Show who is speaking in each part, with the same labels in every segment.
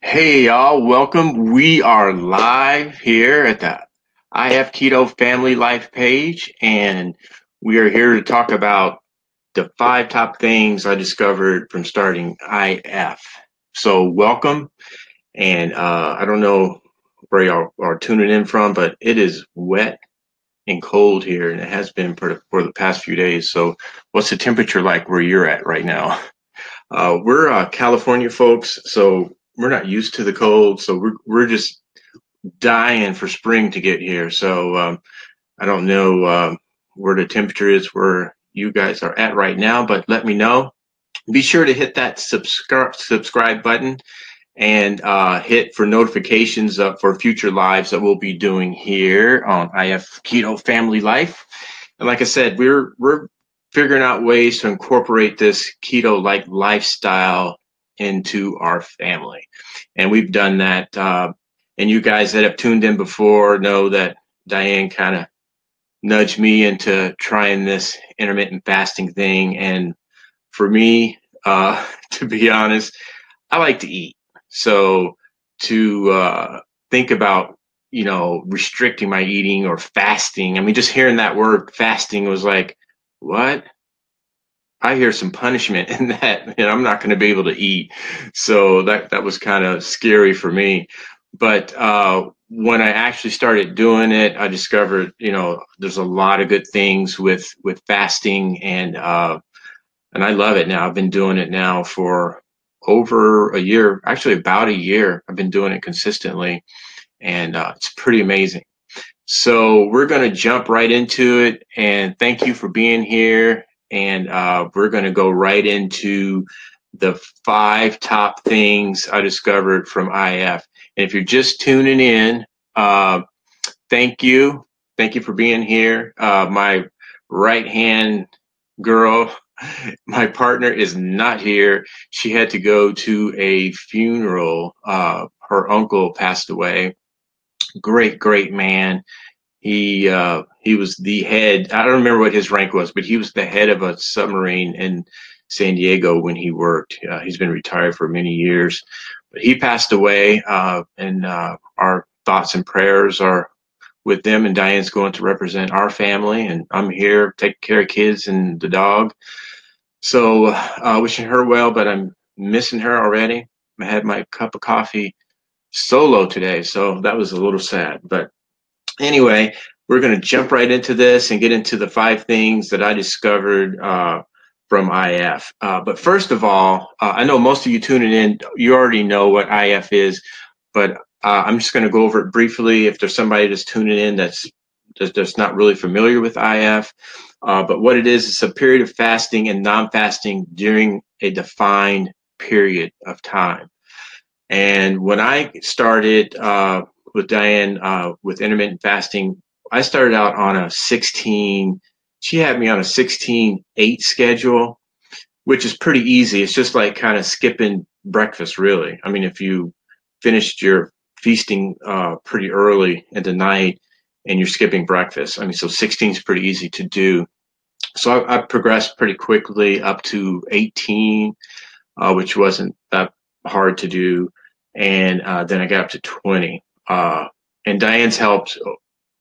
Speaker 1: Hey y'all, welcome. We are live here at the IF Keto Family Life page, and we are here to talk about the 5 top things I discovered from starting IF. So welcome, and I don't know where y'all are tuning in from, but it is wet and cold here, and it has been for the past few days. So what's the temperature like where you're at right now? We're California folks, so we're not used to the cold. So we're just dying for spring to get here. So I don't know where the temperature is where you guys are at right now, but let me know. Be sure to hit that subscribe button and hit for notifications for future lives that we'll be doing here on IF Keto Family Life. And like I said, we're figuring out ways to incorporate this keto-like lifestyle into our family, and we've done that. And you guys that have tuned in before know that Diane kind of nudged me into trying this intermittent fasting thing. And for me, to be honest, I like to eat. So to think about, restricting my eating or fasting, I mean, just hearing that word fasting was like, what? I hear some punishment in that, and I'm not going to be able to eat. So that was kind of scary for me. But when I actually started doing it, I discovered, there's a lot of good things with fasting, and I love it now. I've been doing it now for over a year, actually about a year. I've been doing it consistently, and it's pretty amazing. So we're going to jump right into it, and thank you for being here. And we're going to go right into the 5 top things I discovered from IF. And if you're just tuning in, uh, thank you. Thank you for being here. My right hand girl, my partner is not here. She had to go to a funeral. Her uncle passed away. Great man. He was the head. I don't remember what his rank was, but he was the head of a submarine in San Diego when he worked. He's been retired for many years, but he passed away. And our thoughts and prayers are with them. And Diane's going to represent our family, and I'm here taking care of kids and the dog. So wishing her well, but I'm missing her already. I had my cup of coffee solo today, so that was a little sad. But anyway, we're going to jump right into this and get into the 5 things that I discovered from IF. But first of all, I know most of you tuning in, you already know what IF is, but I'm just going to go over it briefly. If there's somebody that's tuning in that's not really familiar with IF, but what it is, it's a period of fasting and non-fasting during a defined period of time. And when I started with Diane with intermittent fasting, I started out on a 16. She had me on a 16-8 schedule, which is pretty easy. It's just like kind of skipping breakfast, really. I mean, if you finished your feasting pretty early in the night and you're skipping breakfast, I mean, so 16 is pretty easy to do. So I progressed pretty quickly up to 18, which wasn't that hard to do. And then I got up to 20. And Diane's helped,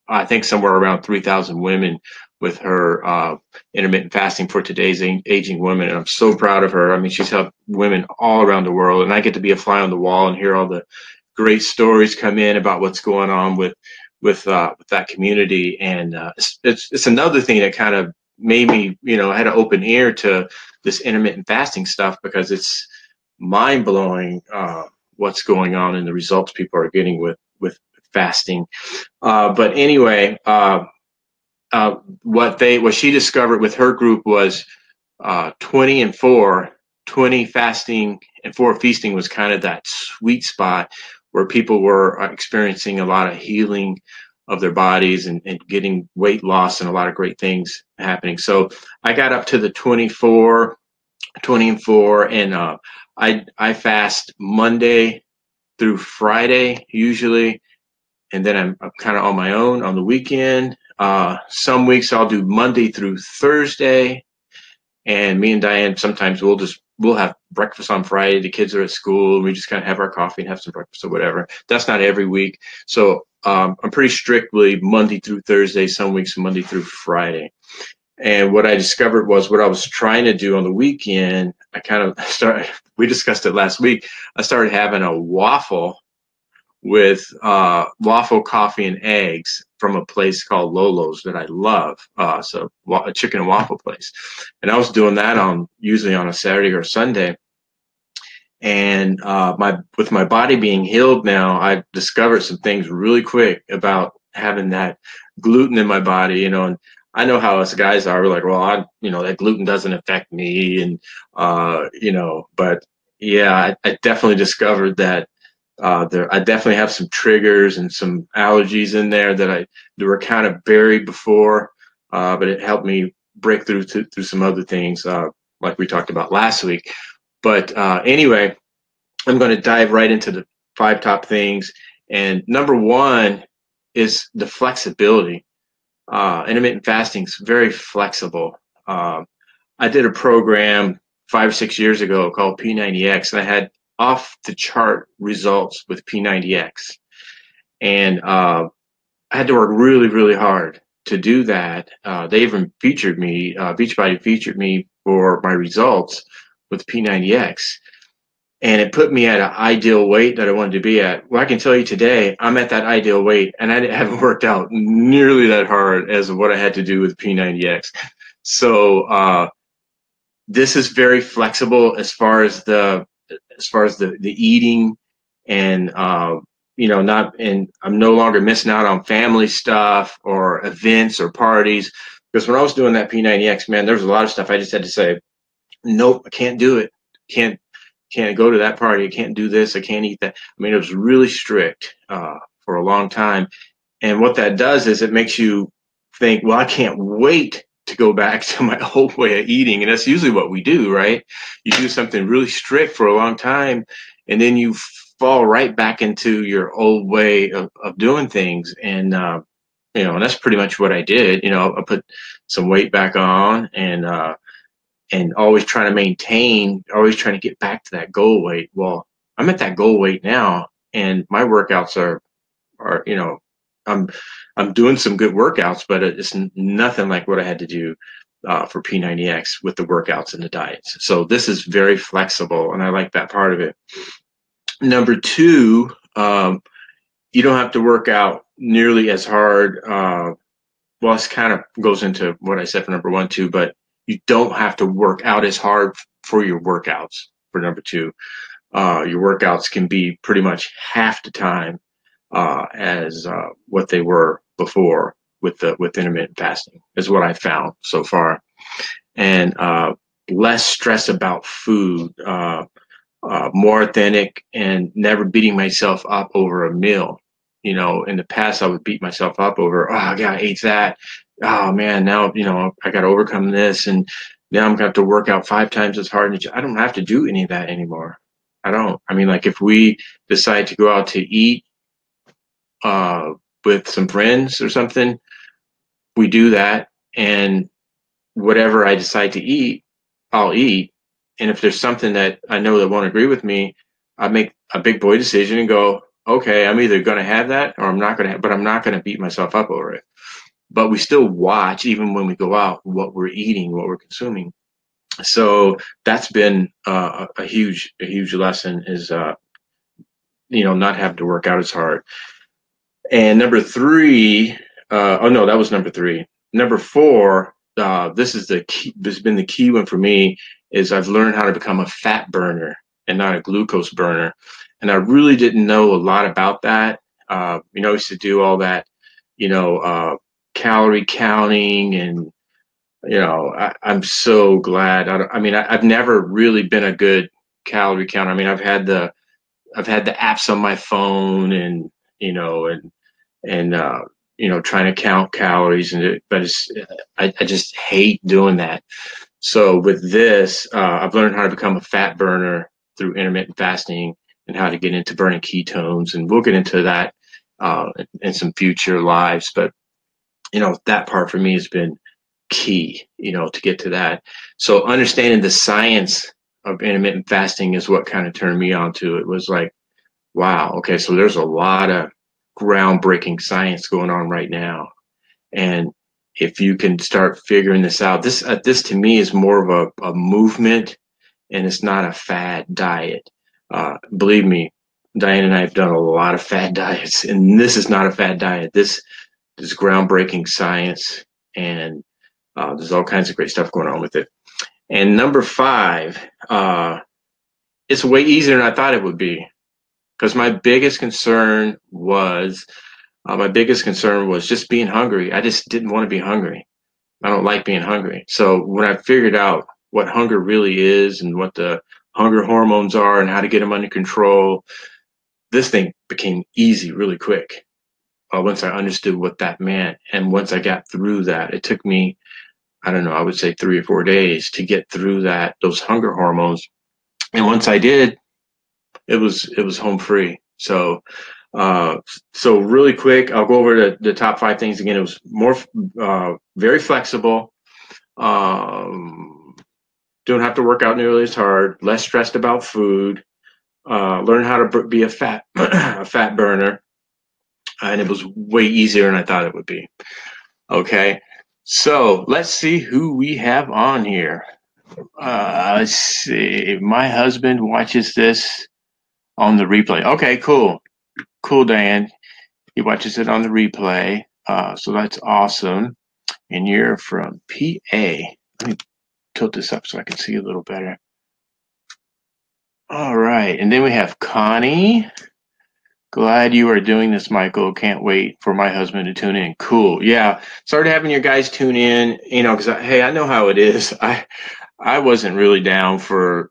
Speaker 1: I think, somewhere around 3,000 women with her intermittent fasting for today's aging women. And I'm so proud of her. I mean, she's helped women all around the world. And I get to be a fly on the wall and hear all the great stories come in about what's going on with that community. And it's another thing that kind of made me, I had an open ear to this intermittent fasting stuff, because it's mind blowing what's going on and the results people are getting with fasting. But anyway, what she discovered with her group was 20 and 4. 20 fasting and 4 feasting was kind of that sweet spot where people were experiencing a lot of healing of their bodies and getting weight loss and a lot of great things happening. So I got up to the 24, 20 and 4, and I fast Monday through Friday usually, and then I'm kind of on my own on the weekend. Some weeks I'll do Monday through Thursday, and me and Diane sometimes we'll just we'll have breakfast on Friday. The kids are at school, and we just kind of have our coffee and have some breakfast or whatever. That's not every week. So I'm pretty strictly Monday through Thursday, some weeks Monday through Friday. And what I discovered was what I was trying to do on the weekend. I kind of started, we discussed it last week. I started having a waffle with waffle, coffee, and eggs from a place called Lolo's that I love. So a chicken and waffle place. And I was doing that usually on a Saturday or Sunday. And with my body being healed now, I discovered some things really quick about having that gluten in my body, and I know how us guys are. We're like, well, that gluten doesn't affect me. And, but yeah, I definitely discovered that I definitely have some triggers and some allergies in there that were kind of buried before, but it helped me break through some other things, like we talked about last week. But anyway, I'm going to dive right into the 5 top things. And number 1 is the flexibility. Intermittent fasting is very flexible. I did a program 5 or 6 years ago called P90X, and I had off the chart results with P90X. And I had to work really, really hard to do that. They even featured me, Beachbody featured me for my results with P90X. And it put me at an ideal weight that I wanted to be at. Well, I can tell you today, I'm at that ideal weight, and I haven't worked out nearly that hard as what I had to do with P90X. So this is very flexible as far as the eating, and and I'm no longer missing out on family stuff or events or parties. Because when I was doing that P90X, man, there was a lot of stuff I just had to say, nope, I can't do it. Can't go to that party. I can't do this. I can't eat that. I mean, it was really strict for a long time. And what that does is it makes you think, well, I can't wait to go back to my old way of eating. And that's usually what we do, right? You do something really strict for a long time, and then you fall right back into your old way of doing things. And, and that's pretty much what I did. I put some weight back on, and always trying to maintain, always trying to get back to that goal weight. Well, I'm at that goal weight now, and my workouts are, I'm doing some good workouts, but it's nothing like what I had to do for P90X with the workouts and the diets. So this is very flexible, and I like that part of it. Number 2, you don't have to work out nearly as hard. Well, this kind of goes into what I said for number 1 too, but you don't have to work out as hard for your workouts for number 2. Your workouts can be pretty much half the time as what they were before with intermittent fasting, is what I found so far. And less stress about food, more authentic, and never beating myself up over a meal. In the past, I would beat myself up over, oh, I gotta eat that. Oh man, now, I gotta overcome this. And now I'm gonna have to work out 5 times as hard. I don't have to do any of that anymore. I don't. I mean, like if we decide to go out to eat with some friends or something, we do that. And whatever I decide to eat, I'll eat. And if there's something that I know that won't agree with me, I make a big boy decision and go, okay, I'm either going to have that or I'm not going to, but I'm not going to beat myself up over it. But we still watch, even when we go out, what we're eating, what we're consuming. So that's been a huge lesson, is, not having to work out as hard. And number 3, oh no, that was number 3. Number 4, this is the key. This has been the key one for me, is I've learned how to become a fat burner and not a glucose burner. And I really didn't know a lot about that. I used to do all that, calorie counting, and I'm so glad. I've never really been a good calorie counter. I mean, I've had the apps on my phone, and trying to count calories, but I just hate doing that. So with this, I've learned how to become a fat burner through intermittent fasting, and how to get into burning ketones, and we'll get into that in some future lives. But that part for me has been key, to get to that. So understanding the science of intermittent fasting is what kind of turned me on to it. It was like, wow, okay, so there's a lot of groundbreaking science going on right now. And if you can start figuring this out, this to me is more of a movement, and it's not a fad diet. Believe me, Diane and I have done a lot of fad diets, and this is not a fad diet. This is groundbreaking science, and there's all kinds of great stuff going on with it. And number 5, it's way easier than I thought it would be, because my biggest concern was just being hungry. I just didn't want to be hungry. I don't like being hungry. So when I figured out what hunger really is and what the hunger hormones are and how to get them under control, this thing became easy really quick. Once I understood what that meant, and once I got through that, it took me, I don't know, I would say 3 or 4 days to get through those hunger hormones. And once I did, it was home free. So really quick, I'll go over the top 5 things again. It was more, very flexible. Don't have to work out nearly as hard. Less stressed about food. Learn how to be a fat burner, and it was way easier than I thought it would be. Okay, so let's see who we have on here. Let's see. My husband watches this on the replay. Okay, cool, Diane. He watches it on the replay. So that's awesome. And you're from PA. Let me tilt this up so I can see a little better. All right. And then we have Connie. Glad you are doing this, Michael. Can't wait for my husband to tune in. Cool. Yeah. Started having your guys tune in, because I know how it is. I wasn't really down for,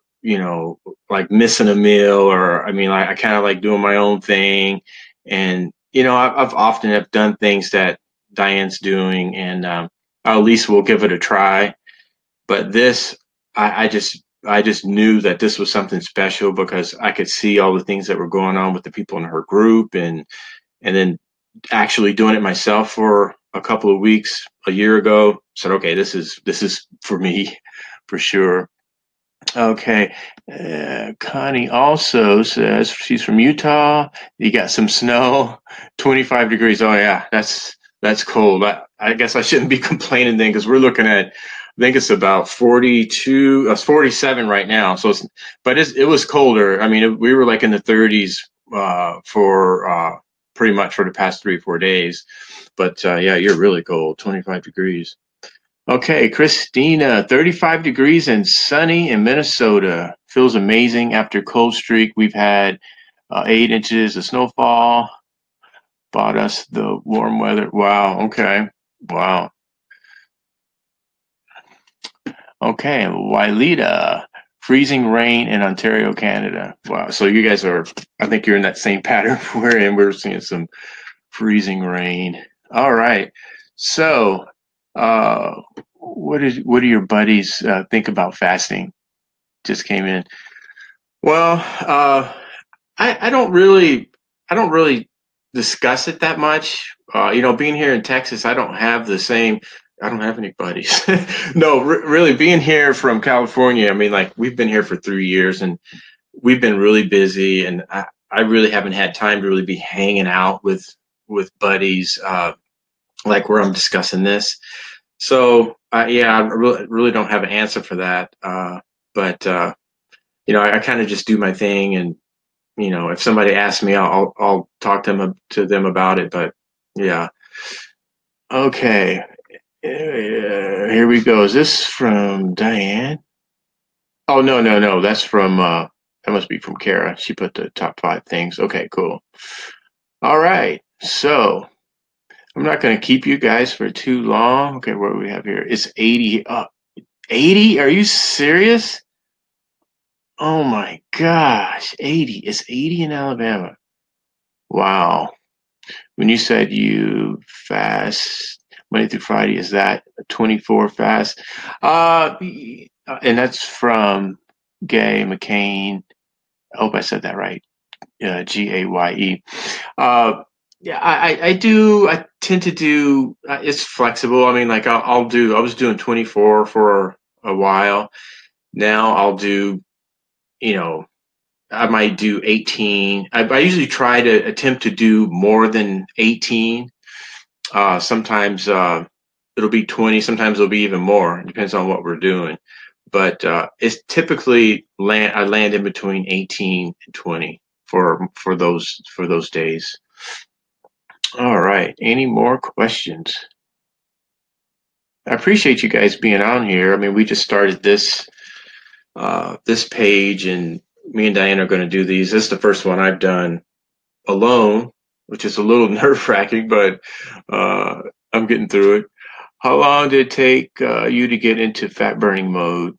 Speaker 1: like missing a meal, or, I kind of like doing my own thing. And, I've often have done things that Diane's doing, and at least we'll give it a try. But this, I just knew that this was something special, because I could see all the things that were going on with the people in her group, and then actually doing it myself for a couple of weeks a year ago. Said, okay, this is for me, for sure. Okay. Connie also says she's from Utah. You got some snow, 25 degrees. Oh yeah, that's cold. I guess I shouldn't be complaining then, because we're looking at, I think it's about 42, 47 right now. So it was colder. We were like in the 30s for pretty much for the past 3 or 4 days. But yeah, you're really cold, 25 degrees. Okay, Christina, 35 degrees and sunny in Minnesota. Feels amazing after cold streak. We've had 8 inches of snowfall. Bought us the warm weather. Wow, okay. Wow. Okay, Wailita, freezing rain in Ontario, Canada. Wow, so you guys I think you're in that same pattern we're in. We're seeing some freezing rain. All right, so what do your buddies think about fasting? Just came in. Well, I don't really discuss it that much. Being here in Texas, I don't have any buddies. No, really, being here from California, we've been here for 3 years, and we've been really busy, and I really haven't had time to really be hanging out with buddies, like where I'm discussing this. So, yeah, I really don't have an answer for that. But I kind of just do my thing, and if somebody asks me, I'll talk to them about it. But yeah, okay. Here we go. Is this from Diane? Oh, no. That's from that must be from Kara. She put the top 5 things. Okay, cool. All right. So I'm not going to keep you guys for too long. Okay, what do we have here? It's 80. 80? Are you serious? Oh my gosh, 80. It's 80 in Alabama. Wow. When you said you fast Monday through Friday, is that a 24 fast? And that's from Gay McCain. I hope I said that right. Gaye. Yeah, I do. I tend to do. It's flexible. I was doing 24 for a while. Now I'll do you know, I might do 18. I usually try to attempt to do more than 18. Sometimes it'll be 20. Sometimes it'll be even more. It depends on what we're doing. But it's typically I land in between 18 and 20 for those days. All right. Any more questions? I appreciate you guys being on here. I mean, we just started this page, and me and Diane are going to do these. This is the first one I've done alone, which is a little nerve-wracking, but I'm getting through it. How long did it take you to get into fat burning mode?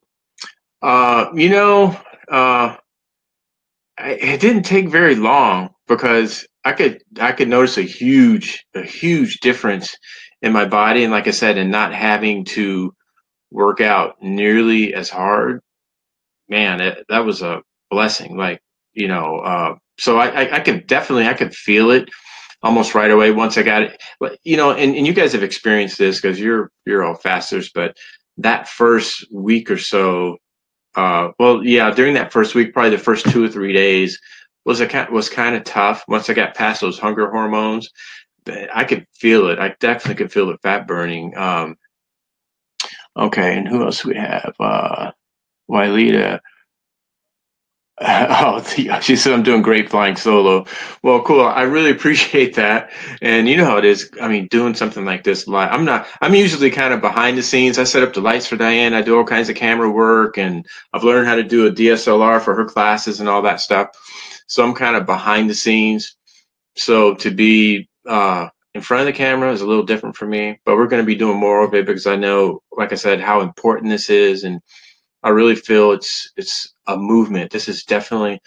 Speaker 1: You know, it didn't take very long because I could notice a huge difference in my body, and like I said, in not having to work out nearly as hard. Man, that was a blessing. Like, so I could definitely, I could feel it almost right away once I got it. But, and you guys have experienced this because you're all fasters, but that first week or so, well, yeah, during that first week, probably the first 2 or 3 days was kind of tough. Once I got past those hunger hormones, but I could feel it. I definitely could feel the fat burning. Okay, and who else we have? Wylita. Oh, she said I'm doing great flying solo. Well, cool. I really appreciate that. And you know how it is. I mean, doing something like this live. I'm usually kind of behind the scenes. I set up the lights for Diane. I do all kinds of camera work, and I've learned how to do a DSLR for her classes and all that stuff. So I'm kind of behind the scenes. So to be in front of the camera is a little different for me, but we're going to be doing more of it because I know, like I said, how important this is. And I really feel it's a movement. This is definitely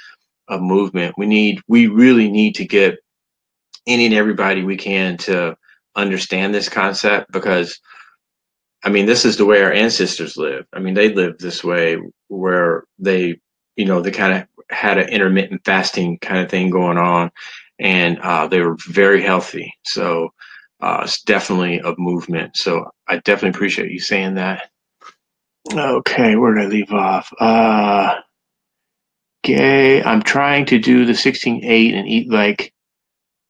Speaker 1: a movement. We really need to get any and everybody we can to understand this concept because I mean this is the way our ancestors lived. I mean they lived this way where they kind of had an intermittent fasting kind of thing going on, and they were very healthy. So it's definitely a movement. So I definitely appreciate you saying that. Okay, where did I leave off? Okay, I'm trying to do the 16-8 and eat like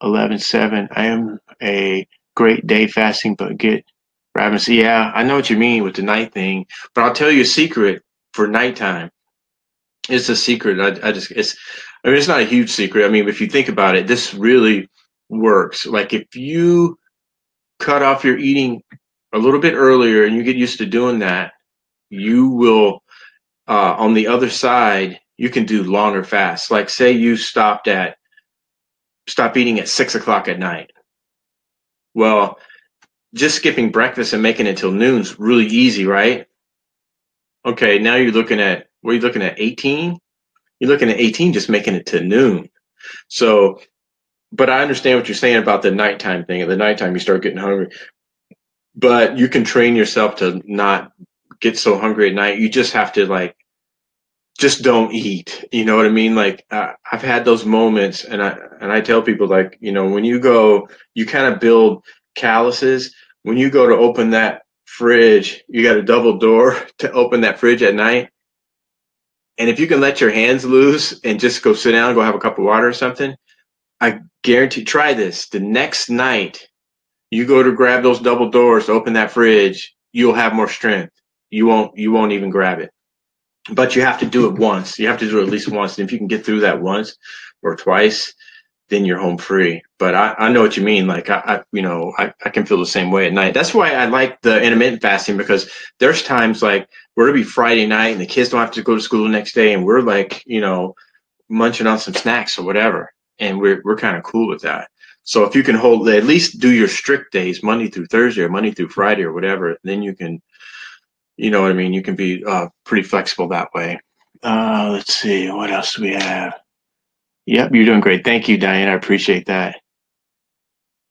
Speaker 1: 11-7. I am a great day fasting, but get ravenous. Yeah, I know what you mean with the night thing, but I'll tell you a secret for nighttime. It's a secret. I mean, it's not a huge secret. I mean, if you think about it, this really works. Like if you cut off your eating a little bit earlier and you get used to doing that, you will on the other side, you can do longer fasts. Like say you stop eating at 6 o'clock at night. Well, just skipping breakfast and making it till noon's really easy, right? Okay, now what are you looking at, 18? You're looking at 18 just making it to noon. So, but I understand what you're saying about the nighttime thing. At the nighttime, you start getting hungry. But you can train yourself to not get so hungry at night. You just have to just don't eat. You know what I mean? Like I've had those moments, and I tell people like, when you go, you kind of build calluses. When you go to open that fridge, you got a double door to open that fridge at night. And if you can let your hands loose and just go sit down, go have a cup of water or something, I guarantee. Try this. The next night you go to grab those double doors to open that fridge, you'll have more strength. You won't even grab it. But you have to do it once. You have to do it at least once. And if you can get through that once or twice, then you're home free. But I know what you mean. Like I can feel the same way at night. That's why I like the intermittent fasting, because there's times like where it'll be Friday night and the kids don't have to go to school the next day, and we're like, munching on some snacks or whatever. And we're kind of cool with that. So if you can at least do your strict days, Monday through Thursday or Monday through Friday or whatever, then you can, you know what I mean? You can be pretty flexible that way. Let's see. What else do we have? Yep, you're doing great. Thank you, Diane. I appreciate that.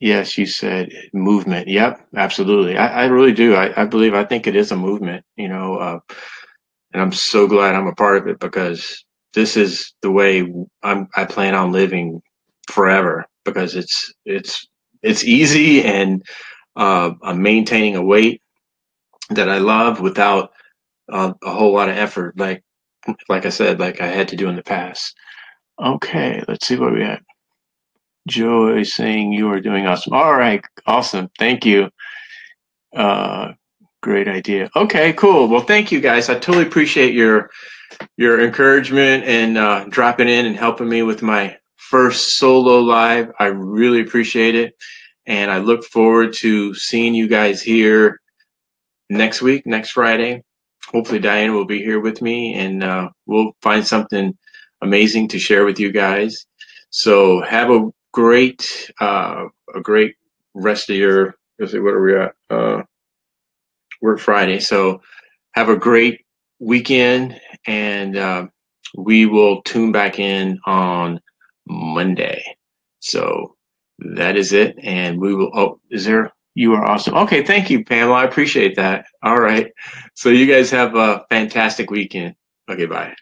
Speaker 1: Yes, you said movement. Yep, absolutely. I really do. I think it is a movement, and I'm so glad I'm a part of it because this is the way I plan on living forever, because it's easy, and I'm maintaining a weight that I love without a whole lot of effort. Like like I said, like I had to do in the past. Okay, let's see what we got. Joy saying you are doing awesome. All right, awesome. Thank you. Uh, great idea. Okay, cool. Well, thank you guys. I totally appreciate your encouragement and dropping in and helping me with my first solo live. I really appreciate it. And I look forward to seeing you guys here next week, next Friday. Hopefully Diane will be here with me and we'll find something amazing to share with you guys. So have a great rest of your, let's see, what are we at? Work Friday. So have a great weekend and we will tune back in on Monday. So that is it. And we will, oh, is there, you are awesome. Okay. Thank you, Pamela. I appreciate that. All right. So you guys have a fantastic weekend. Okay. Bye.